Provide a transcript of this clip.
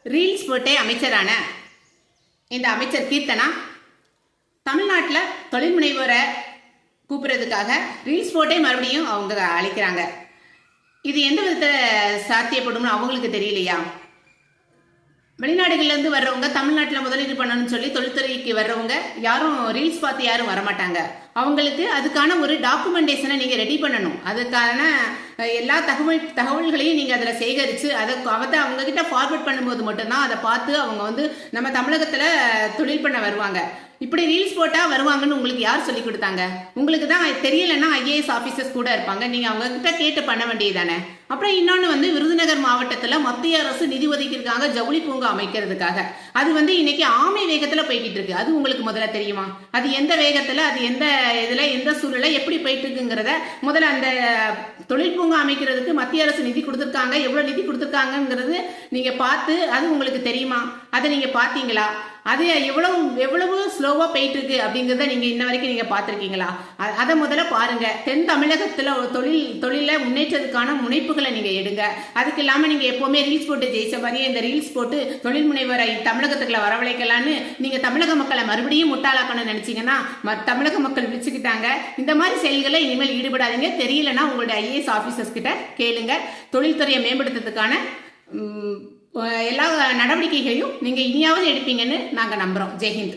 Reels போட்டே அமைச்சரான இந்த அமைச்சர் கீர்த்தனா தமிழ்நாட்டில் தொழில் முனைவோரை கூப்பிடுறதுக்காக ரீல்ஸ் போட்டே மறுபடியும் அவங்க அழைக்கிறாங்க. இது எந்த விதத்தை சாத்தியப்படும்னு அவங்களுக்கு தெரியலையா? வெளிநாடுகள்லேருந்து வர்றவங்க தமிழ்நாட்டில் முதலீடு பண்ணணும்னு சொல்லி தொழில்துறைக்கு வர்றவங்க யாரும் ரீல்ஸ் பார்த்து யாரும் வரமாட்டாங்க. அவங்களுக்கு அதுக்கான ஒரு டாக்குமெண்டேஷனை நீங்கள் ரெடி பண்ணணும். அதுக்கான எல்லா தகவல்களையும் நீங்கள் அதில் சேகரித்து அதை அவங்கக்கிட்ட ஃபார்வர்ட் பண்ணும்போது மட்டும்தான் அதை பார்த்து அவங்க நம்ம தமிழகத்தில் தொழில் பண்ண வருவாங்க. இப்படி ரீல்ஸ் போட்டால் வருவாங்கன்னு உங்களுக்கு யார் சொல்லி கொடுத்தாங்க? உங்களுக்கு தான் தெரியலைன்னா ஐஏஎஸ் ஆஃபீஸர்ஸ் கூட இருப்பாங்க. நீங்கள் அவங்கக்கிட்ட கேட்டு பண்ண வேண்டியதானே. அப்புறம் இன்னொன்று விருதுநகர் மாவட்டத்தில் மத்திய அரசு நிதி ஒதுக்கியிருக்காங்க ஜவுளி பூங்கா அமைக்கிறதுக்காக. அது இன்னைக்கு ஆமை வேகத்தில் போய்கிட்டு இருக்கு. அது உங்களுக்கு முதல்ல தெரியுமா? அது எந்த வேகத்தில், அது எந்த இதில், எந்த சூழலை எப்படி போயிட்டு இருக்குங்கிறத முதல்ல அந்த தொழில் பூங்கா அமைக்கிறதுக்கு மத்திய அரசு நிதி கொடுத்துருக்காங்க. எவ்வளோ நிதி கொடுத்துருக்காங்கிறது நீங்கள் பார்த்து அது உங்களுக்கு தெரியுமா? அதை நீங்கள் பார்த்தீங்களா? அது எவ்வளவு ஸ்லோவாக போயிட்டு இருக்கு அப்படிங்கிறத நீங்கள் இன்ன வரைக்கும் நீங்கள் பார்த்துருக்கீங்களா? அதை முதல்ல பாருங்க. தென் தமிழகத்தில் தொழில முன்னேற்றத்துக்கான முனைப்புகளை நீங்கள் எடுங்க. அதுக்கு இல்லாமல் நீங்கள் எப்போவுமே ரீல்ஸ் போட்டு ஜெயிச்ச மாதிரியே இந்த ரீல்ஸ் போட்டு தொழில் முனைவரை தமிழகத்துக்குள்ள வரவழைக்கலான்னு நீங்கள் தமிழக மக்களை மறுபடியும் முட்டாளாக்கணும்னு நினச்சிங்கன்னா தமிழக மக்கள் விழிச்சுக்கிட்டாங்க. இந்த மாதிரி செயல்களை இனிமேல் ஈடுபடாதீங்க. தெரியலன்னா உங்களுடைய ஐஏஎஸ் ஆஃபீஸர்ஸ் கிட்ட கேளுங்க. தொழில்துறையை மேம்படுத்துறதுக்கான எல்லா நடவடிக்கைகளையும் நீங்கள் இனியாவது எடுப்பீங்கன்னு நாங்கள் நம்புகிறோம். ஜெய்ஹிந்த்.